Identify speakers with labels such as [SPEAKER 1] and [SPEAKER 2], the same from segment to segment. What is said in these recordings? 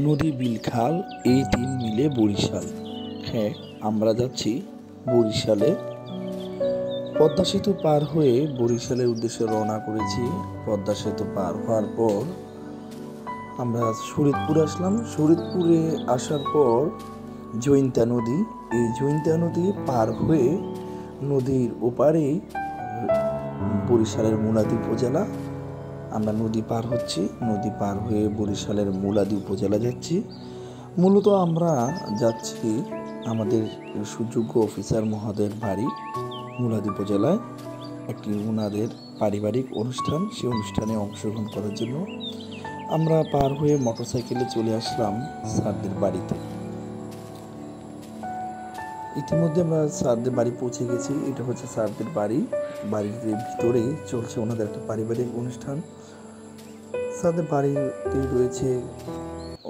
[SPEAKER 1] নদী, বিল, খাল এই তিন মিলে বরিশাল। হ্যাঁ, আমরা যাচ্ছি বরিশালে। পদ্মা সেতু পার হয়ে বরিশালের উদ্দেশ্যে রওনা করেছি। পদ্মা সেতু পার হওয়ার পর আমরা শরীয়তপুর আসলাম। শরীয়তপুরে আসার পর জৈন্তা নদী, এই জৈন্তা নদী পার হয়ে নদীর ওপারেই বরিশালের মুলাদি উপজেলা। আমরা নদী পার হচ্ছি, নদী পার হয়ে বরিশালের মুলাদি উপজেলা যাচ্ছি। মূলত আমরা যাচ্ছি আমাদের সুযোগ্য অফিসার মহোদয়ের বাড়ি মুলাদি উপজেলায়, একটি ওনাদের পারিবারিক অনুষ্ঠান, সেই অনুষ্ঠানে অংশগ্রহণ করার জন্য আমরা পার হয়ে মোটরসাইকেলে চলে আসলাম স্যারদের বাড়িতে। ইতিমধ্যে আমরা স্যারদের বাড়ি পৌঁছে গেছি। এটা হচ্ছে স্যারদের বাড়ি। বাড়ির ভিতরেই চলছে ওনাদের একটা পারিবারিক অনুষ্ঠান। স্যারদের বাড়িতে রয়েছে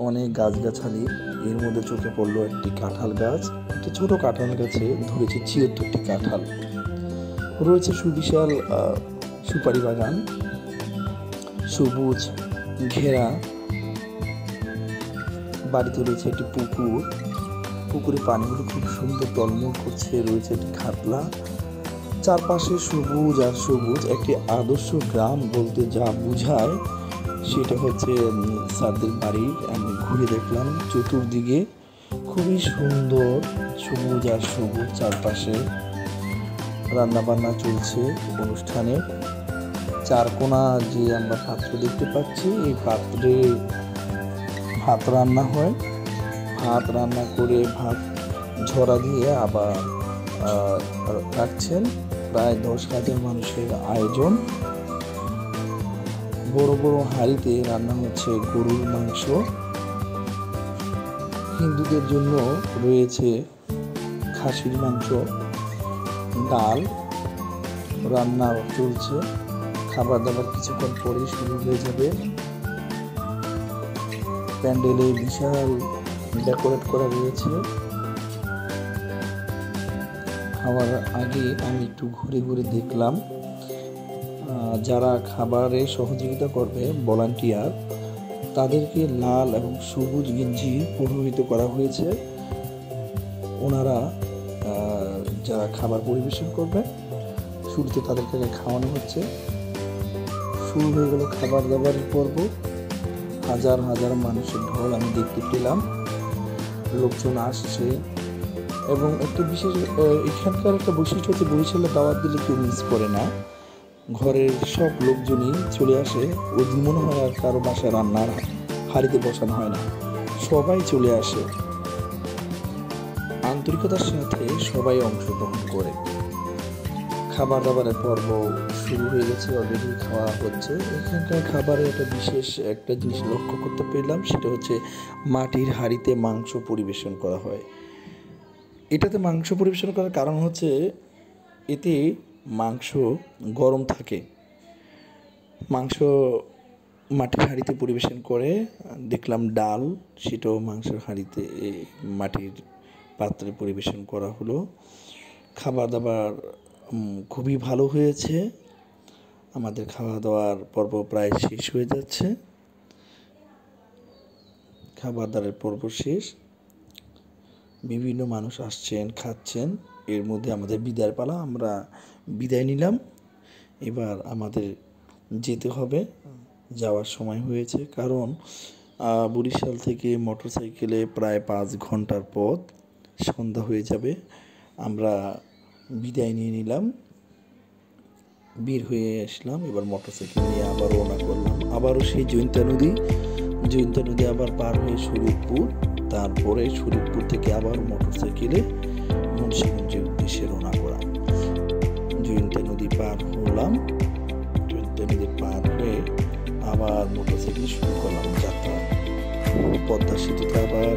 [SPEAKER 1] অনেক গাছগাছালি। এর মধ্যে চোখে পড়লো একটি কাঁঠাল গাছ। একটি ছোট কাঁঠাল গাছে ধরেছে ৭৬টি কাঁঠাল। রয়েছে সুবিশাল সুপারি বাগান, সবুজ ঘেরা। বাড়িতে রয়েছে একটি পুকুর, পুকুরের পানিগুলো খুব সুন্দর টলমল করছে। রয়েছে একটি খাতলা, চারপাশে সবুজ আর সবুজ। একটি আদর্শ গ্রাম বলতে যা বোঝায় সেটা হচ্ছে স্যারদের বাড়ি। আমি ঘুরে দেখলাম চতুর্দিকে খুবই সুন্দর সবুজ আর সবুজ। চারপাশে রান্না বান্না চলছে অনুষ্ঠানে। চারকোনা যে আমরা পাত্র দেখতে পাচ্ছি, এই পাত্রে ভাত রান্না হয়। ভাত রান্না করে ভাত ঝরা দিয়ে আবার রাখছেন। প্রায় ১০,০০০ মানুষের আয়োজন। বড় বড় হাঁড়িতে রান্না হচ্ছে গরুর মাংস। হিন্দুদের জন্য রয়েছে খাসির মাংস, ডাল রান্না চলছে। খাবার দাবার কিছুক্ষণ পরেই শুরু হয়ে যাবে। প্যান্ডেলে বিশাল ডেকোরেট করা রয়েছে। খাবার আগে আমি একটু ঘুরে ঘুরে দেখলাম যারা খাবারে সহযোগিতা করবে ভলান্টিয়ার, তাদেরকে লাল এবং সবুজ গেঞ্জি পরিহিত করা হয়েছে। ওনারা যারা খাবার পরিবেশন করবে, শুরুতে তাদেরকে খাওয়ানো হচ্ছে। শুরু হয়ে গেল খাবার দাবারের পর্ব। হাজার হাজার মানুষের ঢল আমি দেখতে পেলাম। লোকজন আসছে এবং একটা বিশেষ এখানকার একটা বৈশিষ্ট্য হচ্ছে বরিশালে দাওয়াত দিলে কেউ মিস করে না। ঘরের সব লোকজনই চলে আসে। ওই দিন মনে হয় আর কারো বাসায় রান্নার হাঁড়িতে বসানো হয় না, সবাই চলে আসে। আন্তরিকতার সাথে সবাই অংশগ্রহণ করে। খাবার দাবারের পর্ব শুরু হয়ে গেছে, অলরেডি খাওয়া হচ্ছে। এখানকার খাবারে একটা বিশেষ একটা জিনিস লক্ষ্য করতে পেলাম, সেটা হচ্ছে মাটির হাঁড়িতে মাংস পরিবেশন করা হয়। এটাতে মাংস পরিবেশন করার কারণ হচ্ছে এতে মাংস গরম থাকে। মাংস মাটির হাঁড়িতে পরিবেশন করে দেখলাম। ডাল, সেটাও মাংসের হাঁড়িতে মাটির পাত্রে পরিবেশন করা হলো। খাবার দাবার খুবই ভালো হয়েছে। আমাদের খাওয়া দাওয়ার পর্ব প্রায় শেষ হয়ে যাচ্ছে। খাবার দাবারের পর্ব শেষ। বিভিন্ন মানুষ আসছেন, খাচ্ছেন। এর মধ্যে আমাদের বিদায়ের পালা। আমরা বিদায় নিলাম। এবার আমাদের যেতে হবে, যাওয়ার সময় হয়েছে। কারণ বরিশাল থেকে মোটরসাইকেলে প্রায় ৫ ঘন্টার পথ, সন্ধ্যা হয়ে যাবে। আমরা বিদায় নিয়ে নিলাম, বের হয়ে আসলাম। এবার মোটরসাইকেল নিয়ে আবার রওনা করলাম। আবারও সেই জৈন্তা নদী আবার পার হয়ে শরীয়তপুর। তারপরে শরীয়তপুর থেকে আবার মোটরসাইকেলে মুন্সিগঞ্জের উদ্দেশ্যে রওনা করা। জৈন্তা নদী পার হলাম। জৈন্তা নদী পার হয়ে আবার মোটরসাইকেল শুরু করলাম যাত্রা। পদ্মা সেতুতে আবার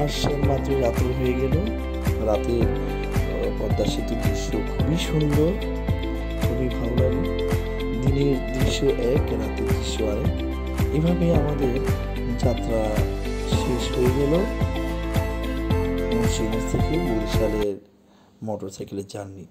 [SPEAKER 1] আসলাম। মাত্র রাত্রি হয়ে গেল। রাতে পদ্মা সেতুর দৃশ্য খুবই সুন্দর, খুবই ভালো লাগে। দিনের দৃশ্য এক, রাতের দৃশ্য আরেক। এভাবে আমাদের যাত্রা শেষ হয়ে গেল মুন্সিগঞ্জ থেকে বরিশালের মোটরসাইকেলের জার্নি।